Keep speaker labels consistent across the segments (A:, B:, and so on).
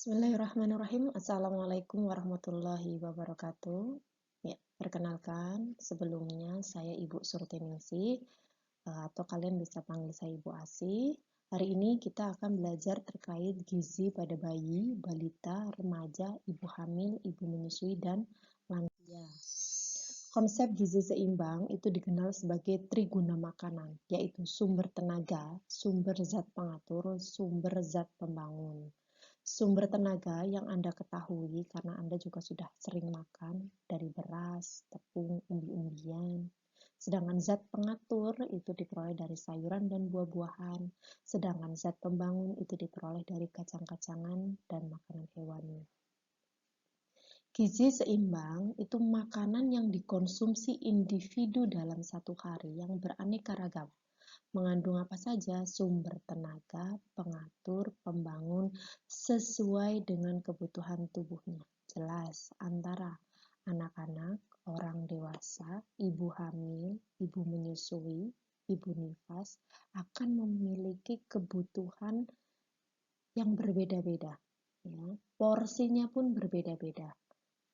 A: Bismillahirrahmanirrahim. Assalamualaikum warahmatullahi wabarakatuh. Ya, perkenalkan, sebelumnya saya Ibu Surtiningsih, atau kalian bisa panggil saya Ibu Asi. Hari ini kita akan belajar terkait gizi pada bayi, balita, remaja, ibu hamil, ibu menyusui, dan lansia. Konsep gizi seimbang itu dikenal sebagai triguna makanan, yaitu sumber tenaga, sumber zat pengatur, sumber zat pembangun. Sumber tenaga yang Anda ketahui karena Anda juga sudah sering makan dari beras, tepung, umbi-umbian. Sedangkan zat pengatur itu diperoleh dari sayuran dan buah-buahan. Sedangkan zat pembangun itu diperoleh dari kacang-kacangan dan makanan hewani. Gizi seimbang itu makanan yang dikonsumsi individu dalam satu hari yang beraneka ragam. Mengandung apa saja? Sumber tenaga, pengatur, pembangun sesuai dengan kebutuhan tubuhnya. Jelas antara anak-anak, orang dewasa, ibu hamil, ibu menyusui, ibu nifas akan memiliki kebutuhan yang berbeda-beda. Ya. Porsinya pun berbeda-beda.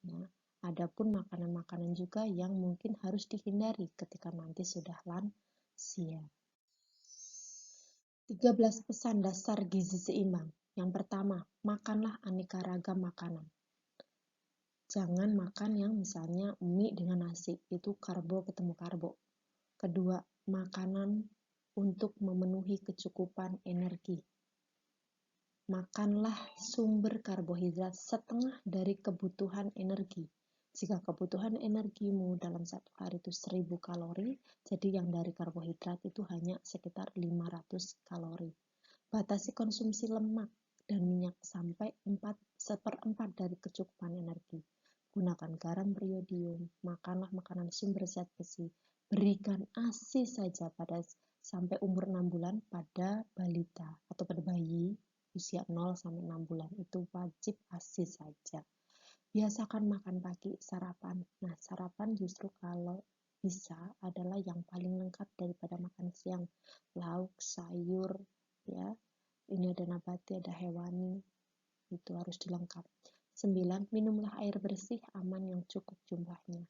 A: Ya. Adapun makanan-makanan juga yang mungkin harus dihindari ketika nanti sudah lansia. 13 pesan dasar gizi seimbang. Yang pertama, makanlah aneka ragam makanan. Jangan makan yang misalnya mie dengan nasi, itu karbo ketemu karbo. Kedua, makanan untuk memenuhi kecukupan energi. Makanlah sumber karbohidrat setengah dari kebutuhan energi. Jika kebutuhan energimu dalam satu hari itu 1000 kalori, jadi yang dari karbohidrat itu hanya sekitar 500 kalori. Batasi konsumsi lemak dan minyak sampai 1/4 dari kecukupan energi. Gunakan garam beriodium, makanlah makanan sumber zat besi. Berikan ASI saja pada sampai umur 6 bulan pada balita atau pada bayi usia 0 sampai 6 bulan itu wajib ASI saja. Biasakan makan pagi, sarapan. Nah, sarapan justru kalau bisa adalah yang paling lengkap daripada makan siang. Lauk, sayur, ya. Ini ada nabati, ada hewani. Itu harus dilengkap. 9. Minumlah air bersih, aman yang cukup jumlahnya.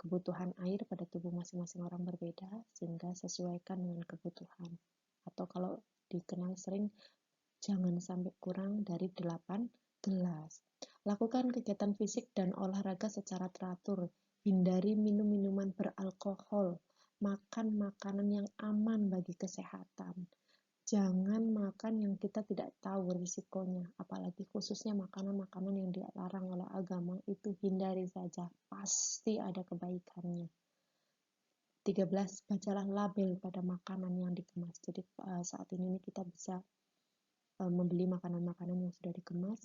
A: Kebutuhan air pada tubuh masing-masing orang berbeda, sehingga sesuaikan dengan kebutuhan. Atau kalau dikenal sering, jangan sampai kurang dari 8 gelas. Lakukan kegiatan fisik dan olahraga secara teratur. Hindari minum minuman beralkohol. Makan makanan yang aman bagi kesehatan. Jangan makan yang kita tidak tahu risikonya, apalagi khususnya makanan-makanan yang dilarang oleh agama, itu hindari saja, pasti ada kebaikannya. 13. Bacalah label pada makanan yang dikemas. Jadi saat ini kita bisa membeli makanan-makanan yang sudah dikemas.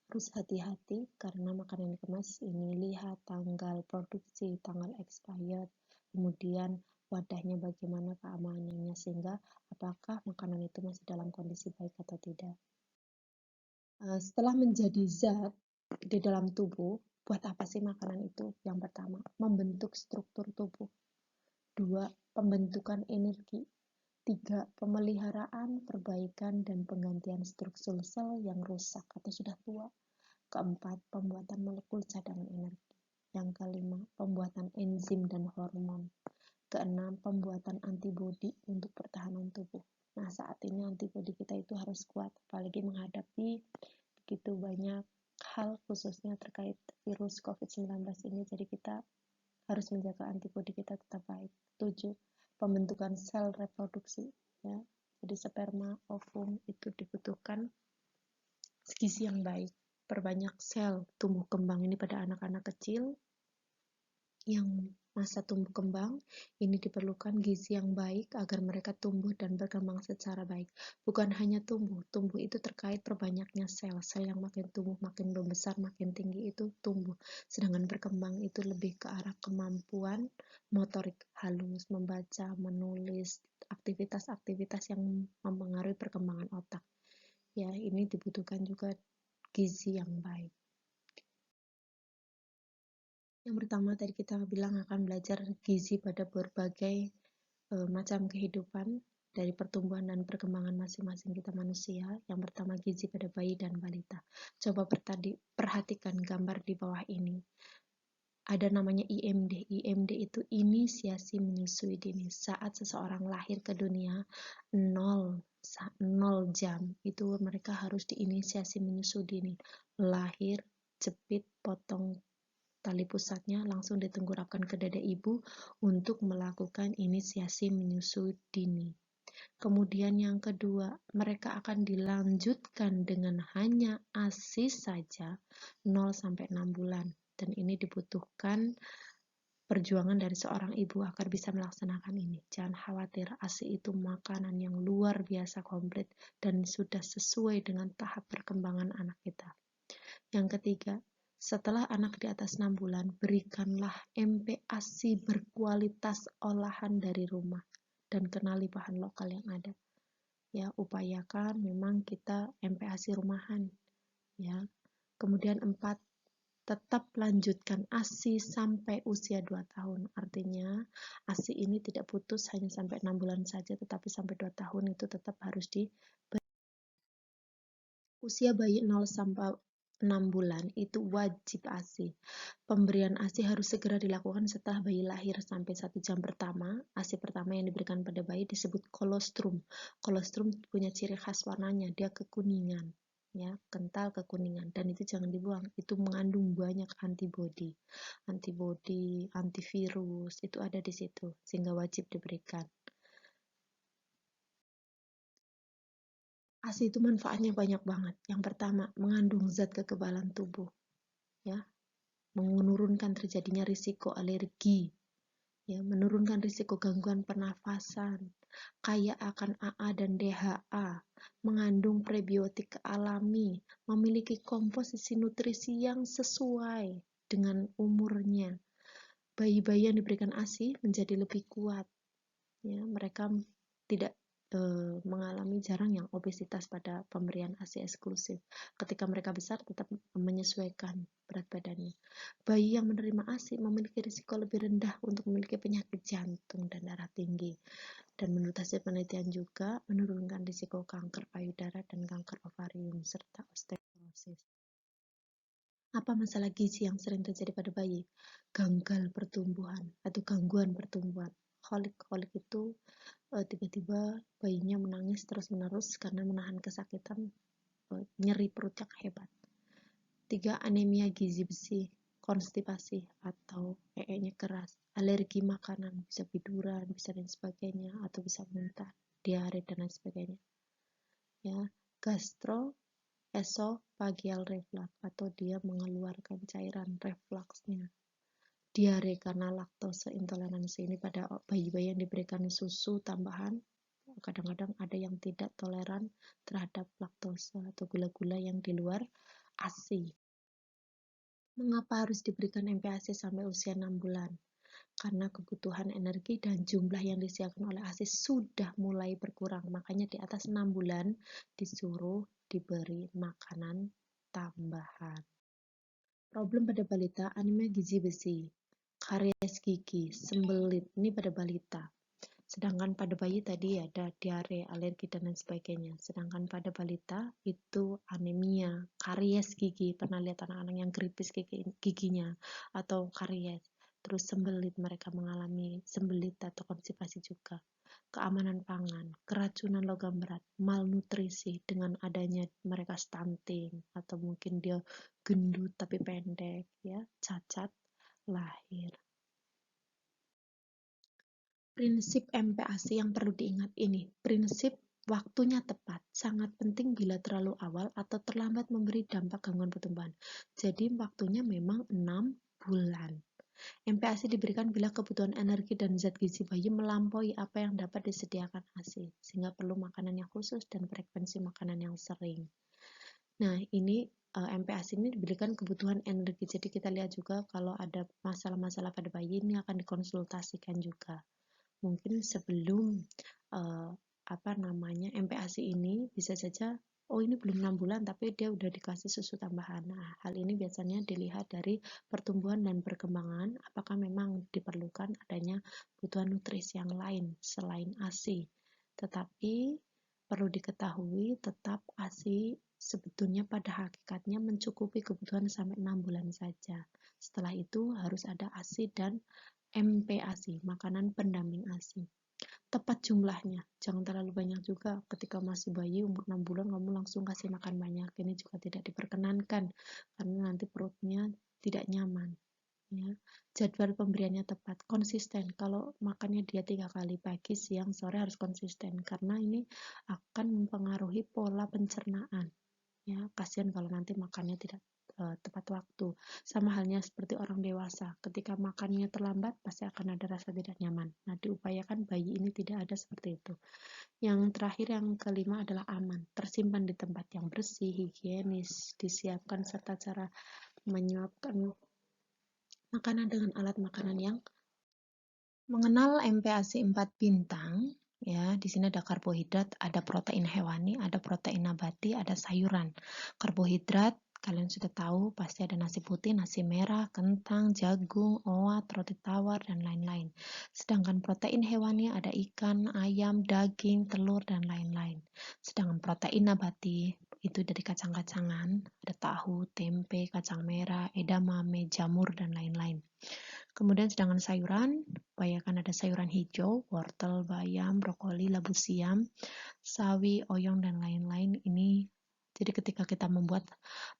A: Harus hati-hati karena makanan yang dikemas ini lihat tanggal produksi, tanggal expired, kemudian wadahnya bagaimana keamanannya, sehingga apakah makanan itu masih dalam kondisi baik atau tidak. Setelah menjadi zat di dalam tubuh, buat apa sih makanan itu? Yang pertama, membentuk struktur tubuh. 2. Pembentukan energi. 3. Pemeliharaan, perbaikan, dan penggantian struktur sel yang rusak atau sudah tua. 4. Pembuatan molekul cadangan energi. Yang kelima, pembuatan enzim dan hormon. 6. Pembuatan antibodi untuk pertahanan tubuh. Nah, saat ini antibodi kita itu harus kuat, apalagi menghadapi begitu banyak hal khususnya terkait virus COVID-19 ini, jadi kita harus menjaga antibodi kita tetap baik. 7. Pembentukan sel reproduksi, ya. Jadi sperma, ovum itu dibutuhkan gizi yang baik. Perbanyak sel tumbuh kembang ini pada anak-anak kecil yang masa tumbuh kembang. Ini diperlukan gizi yang baik agar mereka tumbuh dan berkembang secara baik. Bukan hanya tumbuh itu terkait perbanyaknya sel yang makin tumbuh, makin membesar, makin tinggi itu tumbuh. Sedangkan berkembang itu lebih ke arah kemampuan motorik halus, membaca, menulis, aktivitas-aktivitas yang mempengaruhi perkembangan otak. Ya, ini dibutuhkan juga gizi yang baik. Yang pertama tadi kita bilang akan belajar gizi pada berbagai macam kehidupan dari pertumbuhan dan perkembangan masing-masing kita manusia. Yang pertama, gizi pada bayi dan balita. Coba perhatikan gambar di bawah ini. Ada namanya IMD. IMD itu inisiasi menyusui dini. Saat seseorang lahir ke dunia, 0 jam itu mereka harus diinisiasi menyusui dini. Lahir, jepit, potong tali pusatnya, langsung ditenggorapkan ke dada ibu untuk melakukan inisiasi menyusui dini. Kemudian yang kedua, mereka akan dilanjutkan dengan hanya ASI saja 0 sampai 6 bulan. Dan ini dibutuhkan perjuangan dari seorang ibu agar bisa melaksanakan ini. Jangan khawatir, ASI itu makanan yang luar biasa komplit dan sudah sesuai dengan tahap perkembangan anak kita. Yang ketiga, setelah anak di atas 6 bulan, berikanlah MPASI berkualitas olahan dari rumah dan kenali bahan lokal yang ada. Ya, upayakan memang kita MPASI rumahan. Ya. Kemudian 4, tetap lanjutkan ASI sampai usia 2 tahun. Artinya, ASI ini tidak putus hanya sampai 6 bulan saja, tetapi sampai 2 tahun itu tetap harus usia bayi 0 sampai 6 bulan itu wajib ASI. Pemberian ASI harus segera dilakukan setelah bayi lahir sampai 1 jam pertama. ASI pertama yang diberikan pada bayi disebut kolostrum. Kolostrum punya ciri khas warnanya, dia kekuningan. Ya, kental kekuningan, dan itu jangan dibuang. Itu mengandung banyak antibodi, antivirus, itu ada di situ, sehingga wajib diberikan. ASI itu manfaatnya banyak banget. Yang pertama, mengandung zat kekebalan tubuh, ya, menurunkan terjadinya risiko alergi, ya, menurunkan risiko gangguan pernafasan, kaya akan AA dan DHA, mengandung prebiotik alami, memiliki komposisi nutrisi yang sesuai dengan umurnya. Bayi-bayi yang diberikan ASI menjadi lebih kuat, ya, mereka tidak mengalami jarang yang obesitas pada pemberian ASI eksklusif. Ketika mereka besar tetap menyesuaikan berat badannya. Bayi yang menerima ASI memiliki risiko lebih rendah untuk memiliki penyakit jantung dan darah tinggi. Dan menurut hasil penelitian juga menurunkan risiko kanker payudara dan kanker ovarium serta osteoporosis. Apa masalah gizi yang sering terjadi pada bayi? Gagal pertumbuhan atau gangguan pertumbuhan. Kolik itu tiba-tiba bayinya menangis terus-menerus karena menahan kesakitan, nyeri perut yang hebat. 3, anemia gizi besi, konstipasi atau EE-nya keras, alergi makanan, bisa biduran, bisa dan sebagainya, atau bisa muntah, diare dan lain sebagainya. Ya, gastroesophageal reflux atau dia mengeluarkan cairan refluksnya. Diare karena laktose intoleransi, ini pada bayi-bayi yang diberikan susu tambahan, kadang-kadang ada yang tidak toleran terhadap laktose atau gula-gula yang di luar ASI. Mengapa harus diberikan MPASI sampai usia 6 bulan? Karena kebutuhan energi dan jumlah yang disediakan oleh ASI sudah mulai berkurang, makanya di atas 6 bulan disuruh diberi makanan tambahan. Problem pada balita, anemia gizi besi, karies gigi, sembelit, ini pada balita. Sedangkan pada bayi tadi ada diare, alergi, dan lain sebagainya. Sedangkan pada balita itu anemia, karies gigi, pernah lihat anak-anak yang keripis giginya, atau karies. Terus sembelit, mereka mengalami sembelit atau konstipasi juga. Keamanan pangan, keracunan logam berat, malnutrisi dengan adanya mereka stunting, atau mungkin dia gendut tapi pendek, ya, cacat lahir. Prinsip MPASI yang perlu diingat ini, prinsip waktunya tepat, sangat penting bila terlalu awal atau terlambat memberi dampak gangguan pertumbuhan. Jadi waktunya memang 6 bulan. MPASI diberikan bila kebutuhan energi dan zat gizi bayi melampaui apa yang dapat disediakan ASI, sehingga perlu makanan yang khusus dan frekuensi makanan yang sering. Nah, ini MPASI ini diberikan kebutuhan energi. Jadi kita lihat juga kalau ada masalah-masalah pada bayi ini akan dikonsultasikan juga. Mungkin sebelum MPASI ini bisa saja ini belum 6 bulan tapi dia udah dikasih susu tambahan. Nah, hal ini biasanya dilihat dari pertumbuhan dan perkembangan, apakah memang diperlukan adanya kebutuhan nutrisi yang lain selain ASI. Tetapi perlu diketahui tetap ASI sebetulnya pada hakikatnya mencukupi kebutuhan sampai 6 bulan saja. Setelah itu harus ada ASI dan MPASI, makanan pendamping ASI. Tepat jumlahnya, jangan terlalu banyak juga. Ketika masih bayi umur 6 bulan kamu langsung kasih makan banyak, ini juga tidak diperkenankan karena nanti perutnya tidak nyaman. Ya, jadwal pemberiannya tepat, konsisten. Kalau makannya dia 3 kali pagi, siang, sore harus konsisten karena ini akan mempengaruhi pola pencernaan. Ya, kasihan kalau nanti makannya tidak tepat waktu. Sama halnya seperti orang dewasa, ketika makannya terlambat pasti akan ada rasa tidak nyaman. Nah, diupayakan bayi ini tidak ada seperti itu. Yang terakhir, yang kelima adalah aman, tersimpan di tempat yang bersih, higienis, disiapkan serta cara menyuapkan makanan dengan alat makanan yang mengenal MPASI 4 bintang. Ya, di sini ada karbohidrat, ada protein hewani, ada protein nabati, ada sayuran. Karbohidrat kalian sudah tahu, pasti ada nasi putih, nasi merah, kentang, jagung, oat, roti tawar, dan lain-lain. Sedangkan protein hewani ada ikan, ayam, daging, telur, dan lain-lain. Sedangkan protein nabati itu dari kacang-kacangan, ada tahu, tempe, kacang merah, edamame, jamur, dan lain-lain. Kemudian sedangkan sayuran, upayakan ada sayuran hijau, wortel, bayam, brokoli, labu siam, sawi, oyong, dan lain-lain. Ini jadi ketika kita membuat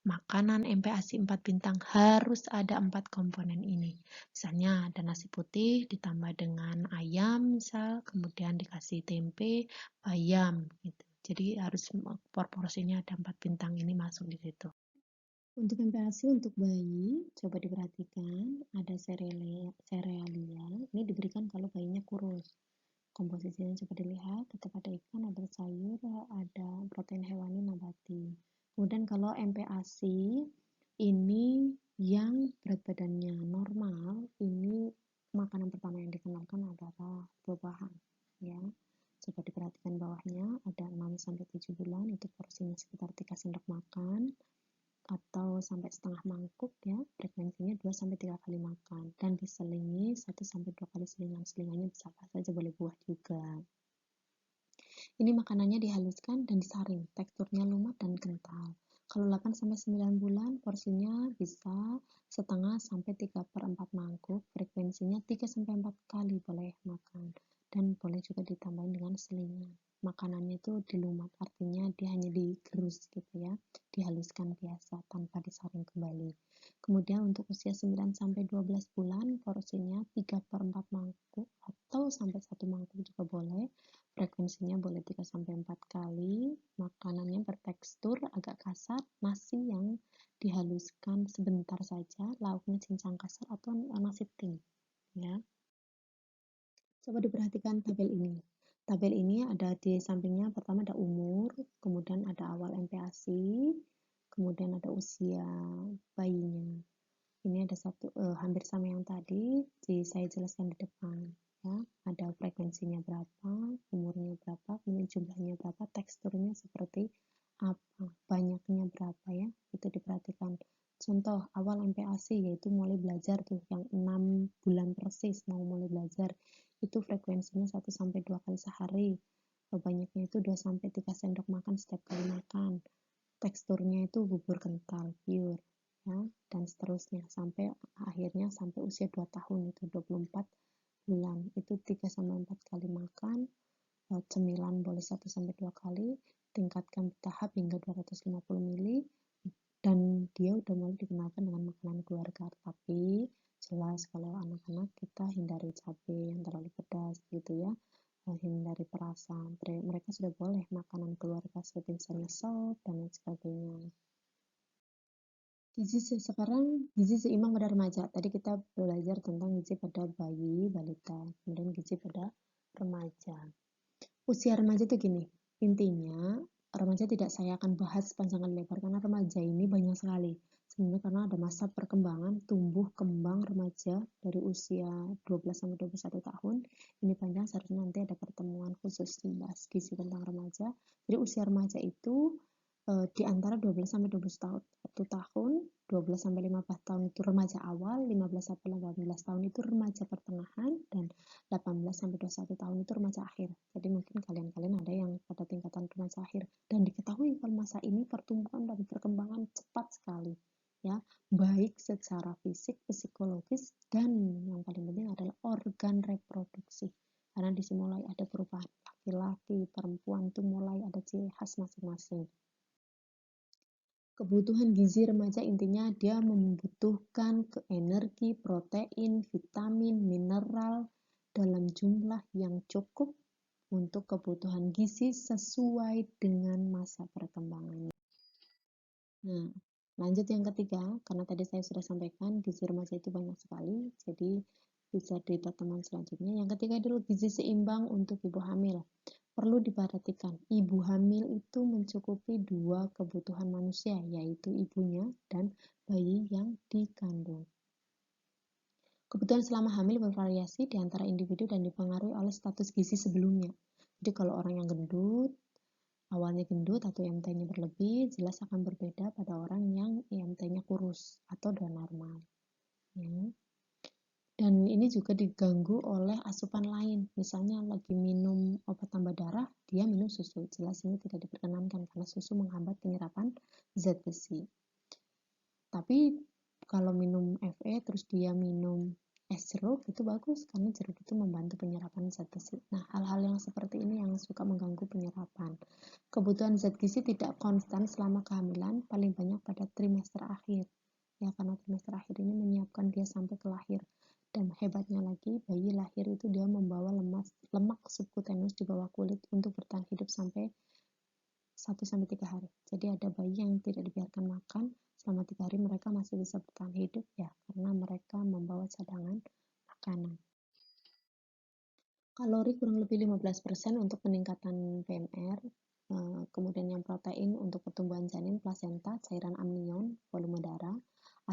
A: makanan MPASI 4 bintang harus ada 4 komponen ini. Misalnya ada nasi putih ditambah dengan ayam, misal, kemudian dikasih tempe, bayam gitu. Jadi harus proporsinya ada 4 bintang ini masuk di situ. Untuk MPASI untuk bayi, coba diperhatikan ada serealia, ini diberikan kalau bayinya kurus. Komposisinya coba dilihat, tetap ada ikan, ada sayur, ada protein hewani, nabati. Kemudian kalau MPASI ini yang berat badannya normal, ini makanan pertama yang dikenalkan adalah buah-buahan, ya. Coba diperhatikan bawahnya ada 6-7 bulan, itu porsinya sekitar 3 sendok makan atau sampai setengah mangkuk, ya, frekuensinya 2-3 kali makan, dan diselingi 1-2 kali selingan. Selingannya bisa apa saja, boleh buah juga. Ini makanannya dihaluskan dan disaring, teksturnya lumat dan kental. Kalau 8-9 bulan, porsinya bisa setengah sampai 3/4 mangkuk, frekuensinya 3-4 kali boleh makan, dan boleh juga ditambahin dengan selingan. Makanannya itu dilumat, artinya dia hanya digerus gitu ya, dihaluskan biasa tanpa disaring kembali. Kemudian untuk usia 9-12 bulan, porsinya 3/4 mangkuk atau sampai 1 mangkuk juga boleh. Frekuensinya boleh 3-4 kali. Makanannya bertekstur agak kasar, nasi yang dihaluskan sebentar saja, lauknya cincang kasar atau nasi ting, ya. Coba diperhatikan tabel ini. Tabel ini ada di sampingnya, pertama ada umur, kemudian ada awal MPASI, kemudian ada usia bayinya. Ini ada hampir sama yang tadi, saya jelaskan di depan. Ya, ada frekuensinya berapa, umurnya berapa, kemudian jumlahnya berapa, teksturnya seperti apa, banyaknya berapa, ya, itu diperhatikan. Contoh awal MPASI yaitu mulai belajar tuh, yang 6 bulan persis mau mulai belajar, itu frekuensinya 1-2 kali sehari, banyaknya itu 2-3 sendok makan setiap kali makan, teksturnya itu bubur kental pure, ya, dan seterusnya sampai akhirnya sampai usia 2 tahun, itu 24 bulan, itu 3-4 kali makan, cemilan boleh 1-2 kali, tingkatkan bertahap hingga 250 ml, dan dia udah mulai dikenalkan dengan makanan keluarga. Tapi jelas kalau anak-anak kita hindari cabai yang terlalu pedas gitu ya, hindari perasan. Mereka sudah boleh makanan keluarga seperti misalnya sop dan lain sebagainya. Gizi seimbang pada remaja. Tadi kita belajar tentang gizi pada bayi, balita, kemudian gizi pada remaja. Usia remaja itu gini, intinya remaja tidak saya akan bahas panjang kali lebar karena remaja ini banyak sekali. Sebenarnya karena ada masa perkembangan tumbuh kembang remaja dari usia 12-21 tahun. Ini panjang, seharusnya nanti ada pertemuan khusus membahas gizi tentang remaja. Jadi usia remaja itu di antara 12 sampai 12 tahun. 1 tahun, 12 sampai 15 tahun itu remaja awal, 15 sampai 18 tahun itu remaja pertengahan, dan 18 sampai 21 tahun itu remaja akhir. Jadi mungkin kalian ada yang pada tingkatan remaja akhir. Dan diketahui kalau masa ini pertumbuhan dan perkembangan cepat sekali. Ya, baik secara fisik, psikologis, dan yang paling penting adalah organ reproduksi. Karena di sini mulai ada perubahan laki-laki, perempuan itu mulai ada ciri khas masing-masing. Kebutuhan gizi remaja intinya dia membutuhkan energi, protein, vitamin, mineral dalam jumlah yang cukup untuk kebutuhan gizi sesuai dengan masa perkembangannya. Nah, lanjut yang ketiga, karena tadi saya sudah sampaikan gizi remaja itu banyak sekali, jadi bisa di pertemuan selanjutnya. Yang ketiga adalah gizi seimbang untuk ibu hamil. Perlu diperhatikan, ibu hamil itu mencukupi 2 kebutuhan manusia, yaitu ibunya dan bayi yang dikandung. Kebutuhan selama hamil bervariasi di antara individu dan dipengaruhi oleh status gizi sebelumnya. Jadi kalau orang yang gendut, awalnya gendut atau IMT-nya berlebih, jelas akan berbeda pada orang yang IMT-nya kurus atau udah normal. Ya. Dan ini juga diganggu oleh asupan lain. Misalnya lagi minum obat tambah darah, dia minum susu. Jelas ini tidak diperkenankan karena susu menghambat penyerapan zat besi. Tapi kalau minum FE terus dia minum es jeruk, itu bagus karena jeruk itu membantu penyerapan zat besi. Nah, hal-hal yang seperti ini yang suka mengganggu penyerapan. Kebutuhan zat gizi tidak konstan selama kehamilan, paling banyak pada trimester akhir. Ya, karena trimester akhir ini menyiapkan dia sampai ke lahir. Dan hebatnya lagi, bayi lahir itu dia membawa lemak subkutanus di bawah kulit untuk bertahan hidup sampai 1-3 hari. Jadi ada bayi yang tidak dibiarkan makan selama 3 hari, mereka masih bisa bertahan hidup ya, karena mereka membawa cadangan makanan. Kalori kurang lebih 15% untuk peningkatan PMR, kemudian yang protein untuk pertumbuhan janin, plasenta, cairan amnion, volume darah,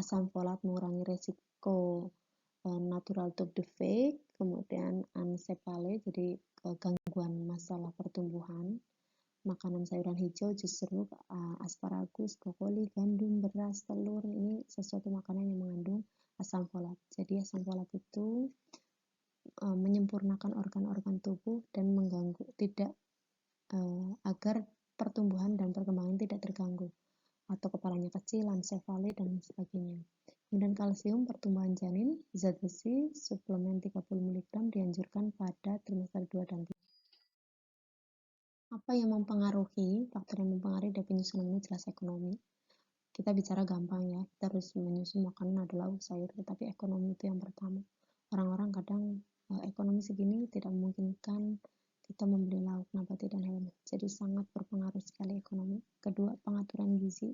A: asam folat mengurangi resiko natural tube defect, kemudian ancefale, jadi gangguan masalah pertumbuhan, makanan sayuran hijau, jus jeruk, asparagus, brokoli, gandum, beras, telur, ini sesuatu makanan yang mengandung asam folat. Jadi asam folat itu menyempurnakan organ-organ tubuh dan mengganggu agar pertumbuhan dan perkembangan tidak terganggu, atau kepalanya kecil, ancefale, dan sebagainya. Kemudian kalsium, pertumbuhan janin, zat besi, suplemen 30 mg dianjurkan pada trimester 2 dan 3. Apa yang mempengaruhi? Faktor yang mempengaruhi dari penyusunan ini jelas ekonomi. Kita bicara gampang ya, kita harus menyusun makanan adalah sayur, tetapi ekonomi itu yang pertama. Orang-orang kadang ekonomi segini tidak memungkinkan kita membeli lauk nabati dan hewan, jadi sangat berpengaruh sekali ekonomi. Kedua, pengaturan gizi.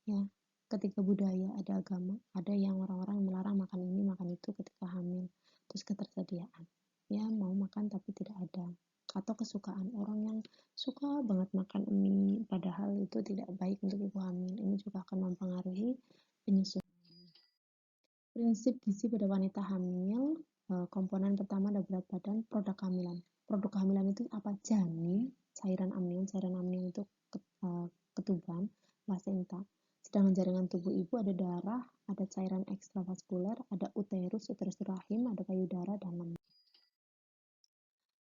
A: Ya, ketiga budaya, ada agama, ada yang orang-orang melarang makan ini makan itu ketika hamil. Terus ketersediaan, ya mau makan tapi tidak ada, atau kesukaan orang yang suka banget makan mie padahal itu tidak baik untuk ibu hamil, ini juga akan mempengaruhi penyusunan. Prinsip gizi pada wanita hamil, komponen pertama ada berat badan, produk kehamilan. Produk kehamilan itu apa? Janin, cairan amnion itu ketuban, plasenta. Sedangkan jaringan tubuh ibu ada darah, ada cairan ekstravaskuler, ada uterus rahim, ada payudara, dan lemak.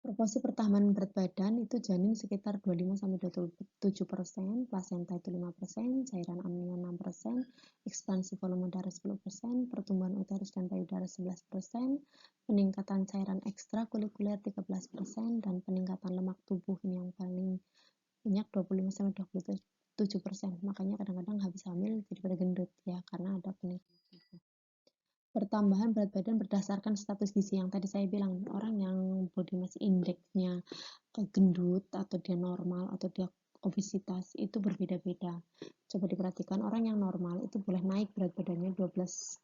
A: Proporsi pertahanan berat badan itu janin sekitar 25-27%, plasenta itu 5%, cairan amnion 6%, ekspansi volume darah 10%, pertumbuhan uterus dan payudara 11%, peningkatan cairan ekstrakurikuler 13%, dan peningkatan lemak tubuh ini yang paling banyak 25-27%. Makanya kadang-kadang habis hamil jadi pada gendut ya, karena ada peningkatan tubuh. Pertambahan berat badan berdasarkan status gizi yang tadi saya bilang, orang yang body mass index-nya gendut atau dia normal atau dia obesitas itu berbeda-beda. Coba diperhatikan, orang yang normal itu boleh naik berat badannya 12,5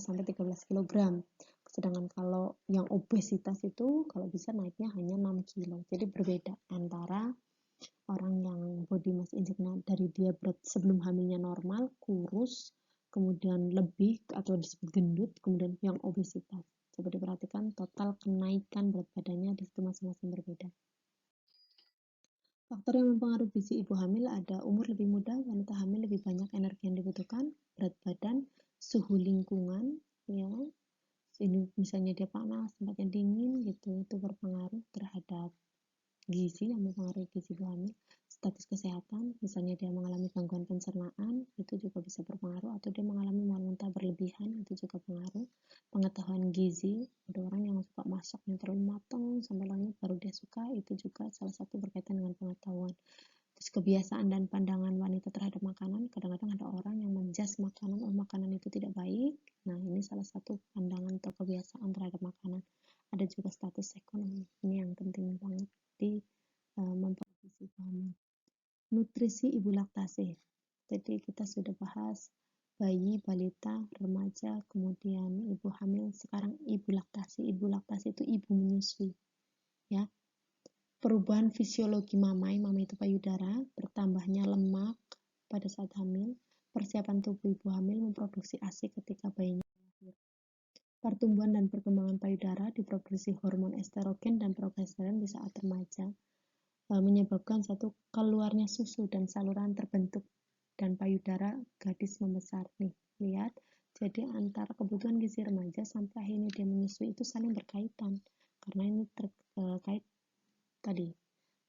A: sampai 13 kg. Sedangkan kalau yang obesitas itu kalau bisa naiknya hanya 6 kg. Jadi berbeda antara orang yang body mass index-nya dari dia berat sebelum hamilnya normal, kurus, kemudian lebih atau disebut gendut, kemudian yang obesitas. Coba diperhatikan total kenaikan berat badannya di situ masing-masing berbeda. Faktor yang mempengaruhi gizi ibu hamil ada umur lebih muda, wanita hamil lebih banyak energi yang dibutuhkan, berat badan, suhu lingkungan, ya, ini misalnya dia panas, tempatnya dingin gitu, itu berpengaruh terhadap gizi, yang mempengaruhi gizi ibu hamil. Status kesehatan, misalnya dia mengalami gangguan pencernaan, itu juga bisa berpengaruh, atau dia mengalami mual muntah berlebihan, itu juga pengaruh. Pengetahuan gizi, ada orang yang suka masak yang terlalu matang sampai langit baru dia suka, itu juga salah satu berkaitan dengan pengetahuan. Terus kebiasaan dan pandangan wanita terhadap makanan, kadang-kadang ada orang yang menjas makanan, oh makanan itu tidak baik. Nah, ini salah satu pandangan atau kebiasaan terhadap makanan. Ada juga status ekonomi, ini yang penting banget di memproduksi hamil. Nutrisi ibu laktasi, jadi kita sudah bahas bayi, balita, remaja, kemudian ibu hamil, sekarang ibu laktasi. Ibu laktasi itu ibu menyusui, ya. Perubahan fisiologi mamai itu payudara, bertambahnya lemak pada saat hamil, persiapan tubuh ibu hamil memproduksi ASI ketika bayinya lahir. Pertumbuhan dan perkembangan payudara diproduksi hormon estrogen dan progesteron di saat remaja, menyebabkan satu keluarnya susu dan saluran terbentuk dan payudara gadis membesar. Nih, lihat. Jadi antara kebutuhan gizi remaja sampai akhirnya dia menyusui itu saling berkaitan. Karena ini terkait tadi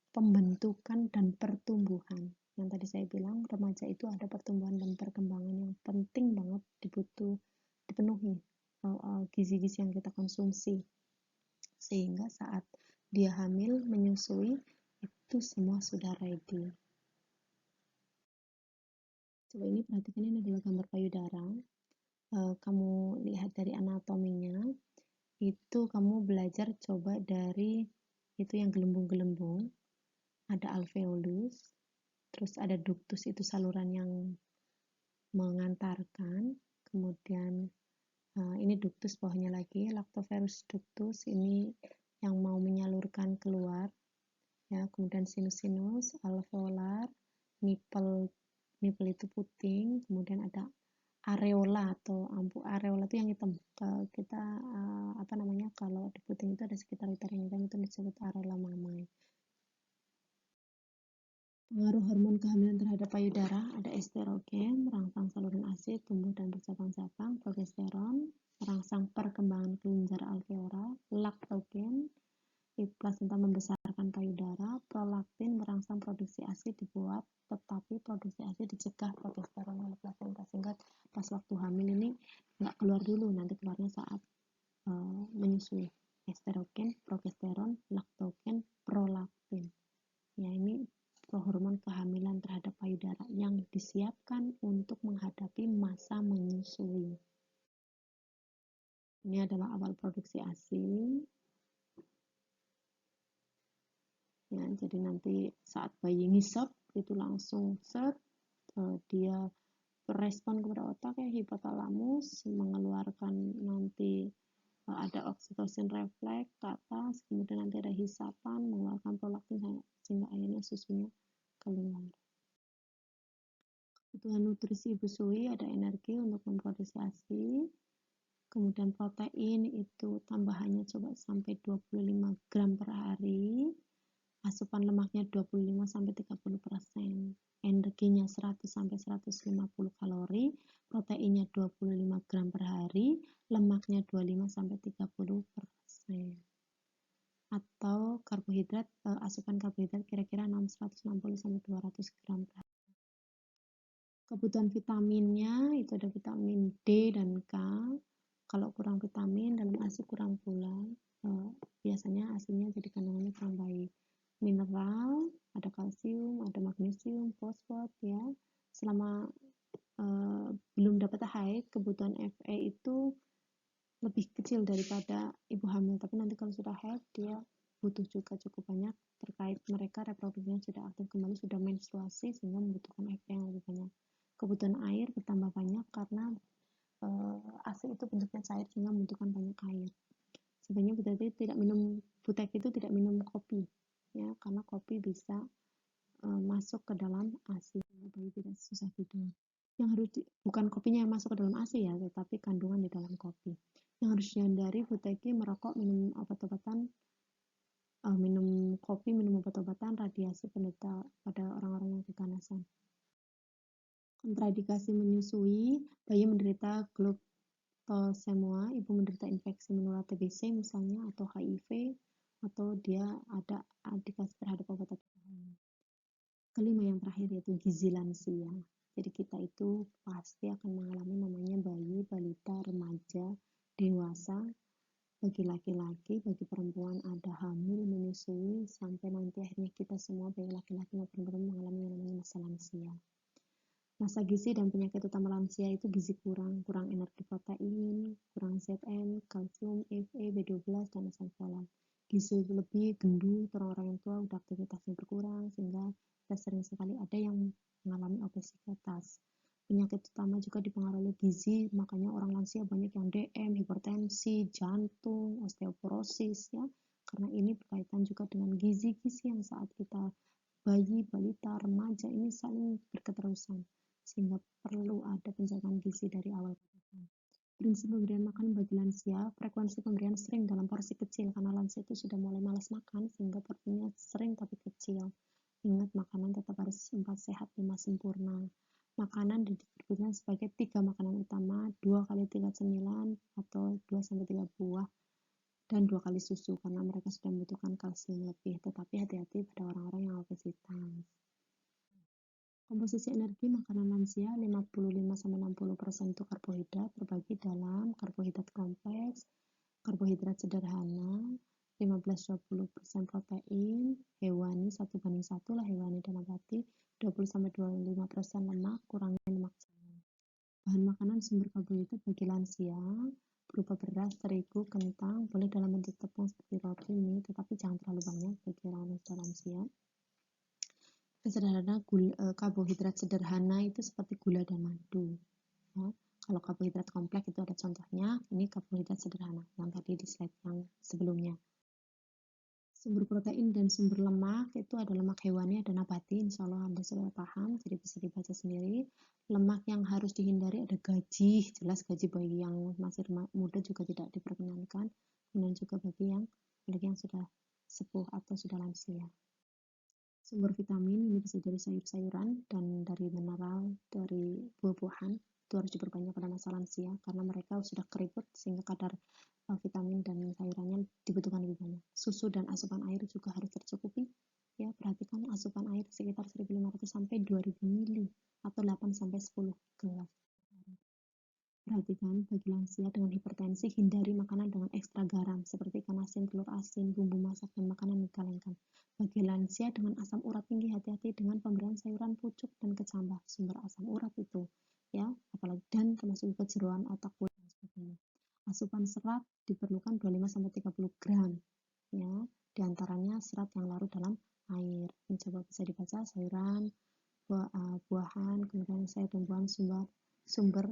A: pembentukan dan pertumbuhan. Yang tadi saya bilang remaja itu ada pertumbuhan dan perkembangan yang penting banget dipenuhi gizi-gizi yang kita konsumsi, sehingga saat dia hamil menyusui itu semua sudah ready. Coba ini perhatikan, ini adalah gambar payudara. Kamu lihat dari anatominya, itu kamu belajar coba dari itu yang gelembung-gelembung, ada alveolus, terus ada ductus, itu saluran yang mengantarkan, kemudian ini ductus, bawahnya lagi lactoferus ductus, ini yang mau menyalurkan keluar, ya. Kemudian sinus alveolar, nipple itu puting, kemudian ada areola atau ampu, areola itu yang hitam. Kita apa namanya, kalau di puting itu ada sekitar yang hitam, itu disebut areola mammae. Pengaruh hormon kehamilan terhadap payudara, ada estrogen, merangsang saluran ASI tumbuh dan bercabang-cabang, progesteron, merangsang perkembangan kelenjar alveolar, laktogen, plasenta membesarkan payudara, prolaktin merangsang produksi ASI dibuat, tetapi produksi ASI dicegah progesteron oleh plasenta, sehingga pas waktu hamil ini nggak keluar dulu, nanti keluarnya saat menyusui. Estrogen, progesteron, laktogen, prolaktin. Ya, ini hormon kehamilan terhadap payudara yang disiapkan untuk menghadapi masa menyusui. Ini adalah awal produksi ASI. Ya, jadi nanti saat bayi ngisap itu langsung set, dia berespon kepada otak, ya, hipotalamus mengeluarkan nanti ada oksitosin refleks ke atas, kemudian nanti ada hisapan mengeluarkan prolaktin sehingga akhirnya susunya keluar. Kebutuhan nutrisi ibu sui, ada energi untuk memproduksi ASI, kemudian protein itu tambahannya coba sampai 25 gram per hari, asupan lemaknya 25-30%, energinya 100-150 kalori, proteinnya 25 gram per hari, lemaknya 25-30%. Atau karbohidrat, asupan karbohidrat kira-kira 160-200 gram per hari. Kebutuhan vitaminnya itu ada vitamin D dan K. Kalau kurang vitamin, dalam ASI kurang pula. Biasanya ASInya jadi kandungannya kurang baik. Mineral, ada kalsium, ada magnesium, fosfat, ya. Selama belum dapat haid, kebutuhan Fe itu lebih kecil daripada ibu hamil, tapi nanti kalau sudah haid dia butuh juga cukup banyak, terkait mereka reproduksinya sudah aktif kembali, sudah menstruasi, sehingga membutuhkan Fe yang lebih banyak. Kebutuhan air bertambah banyak karena ASI itu bentuknya cair sehingga membutuhkan banyak air. Sebenarnya butek itu tidak minum kopi, ya, karena kopi bisa masuk ke dalam ASI, bayi tidak susah tidur. Yang harus bukan kopinya yang masuk ke dalam ASI, ya, tetapi kandungan di dalam kopi. Yang harus dihindari buteki, merokok, minum obat-obatan minum kopi, minum obat-obatan, radiasi pada orang-orang yang keganasan. Kontraindikasi menyusui, bayi menderita gluktosemia, ibu menderita infeksi menular TBC misalnya, atau HIV, atau dia ada indikasi terhadap obat-obatan. Kelima yang terakhir yaitu gizi lansia. Jadi kita itu pasti akan mengalami namanya bayi, balita, remaja, dewasa, bagi laki-laki, bagi perempuan ada hamil, menyusui, sampai nanti akhirnya kita semua baik laki-laki maupun perempuan mengalami yang namanya masa lansia. Masa gizi dan penyakit utama lansia itu gizi kurang energi protein, kurang Zn, kalsium, Fe, B12, dan asam folat. Gizi lebih gendut, orang-orang yang tua udah aktivitasnya berkurang sehingga kita sering sekali ada yang mengalami obesitas. Penyakit utama juga dipengaruhi oleh gizi, makanya orang lansia banyak yang DM, hipertensi, jantung, osteoporosis ya. Karena ini berkaitan juga dengan gizi-gizi yang saat kita bayi, balita, remaja ini saling berketerusan, sehingga perlu ada penjagaan gizi dari awal. Prinsip pemberian makan bagi lansia, frekuensi pemberian sering dalam porsi kecil karena lansia itu sudah mulai malas makan sehingga porsinya sering tapi kecil. Ingat, makanan tetap harus 4 sehat 5 sempurna. Makanan didistribusikan sebagai 3 makanan utama, 2 kali tingkat cemilan atau 2-3 buah, dan 2 kali susu karena mereka sudah membutuhkan kalsium lebih. Tetapi hati-hati pada orang-orang yang obesitas. Komposisi energi makanan lansia 55-60% itu karbohidrat terbagi dalam karbohidrat kompleks, karbohidrat sederhana, 15-20% protein, hewani 1:1 lah, hewani dan nabati, 20-25% lemak, kurangi lemak jenuh. Bahan makanan sumber karbohidrat bagi lansia berupa beras, terigu, kentang, boleh dalam bentuk tepung seperti roti, mie, tetapi jangan terlalu banyak bagi orang lansia. Karbohidrat sederhana itu seperti gula dan madu ya. Kalau karbohidrat kompleks itu ada contohnya, ini karbohidrat sederhana yang tadi di slide yang sebelumnya. Sumber protein dan sumber lemak itu ada lemak hewani, ada nabati, insya Allah Anda sudah paham, jadi bisa dibaca sendiri. Lemak yang harus dihindari ada gaji, jelas gaji bagi yang masih muda juga tidak diperkenankan, dan juga bagi yang sudah sepuh atau sudah lansia. Sumber vitamin ini bisa dari sayur-sayuran dan dari mineral, dari buah-buahan. Itu harus diperbanyak pada masa lansia karena mereka sudah keriput sehingga kadar vitamin dan sayurannya dibutuhkan lebih banyak. Susu dan asupan air juga harus tercukupi. Ya, perhatikan asupan air sekitar 1.500 sampai 2.000 ml atau 8 sampai 10 gelas. Perhatikan, bagi lansia dengan hipertensi, hindari makanan dengan ekstra garam, seperti ikan asin, telur asin, bumbu masak, dan makanan yang dikalengkan. Bagi lansia dengan asam urat tinggi, hati-hati dengan pemberian sayuran pucuk dan kecambah, sumber asam urat itu, ya, apalagi dan termasuk juga jeroan otak, kulit, dan sebagainya. Asupan serat diperlukan 25-30 gram, ya, diantaranya serat yang larut dalam air. Ini coba bisa dibaca, sayuran, buahan, kemudian sayur dan buahan sumber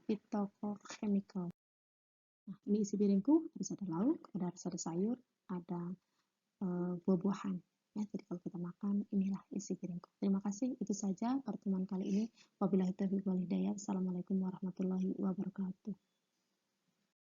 A: phytochemical. Nah, ini isi piringku, harus ada lauk, harus ada sayur, ada buah-buahan. Ya, jadi kalau kita makan, inilah isi piringku. Terima kasih, itu saja pertemuan kali ini. Wabillahi taufiq wal hidayah. Assalamualaikum warahmatullahi wabarakatuh.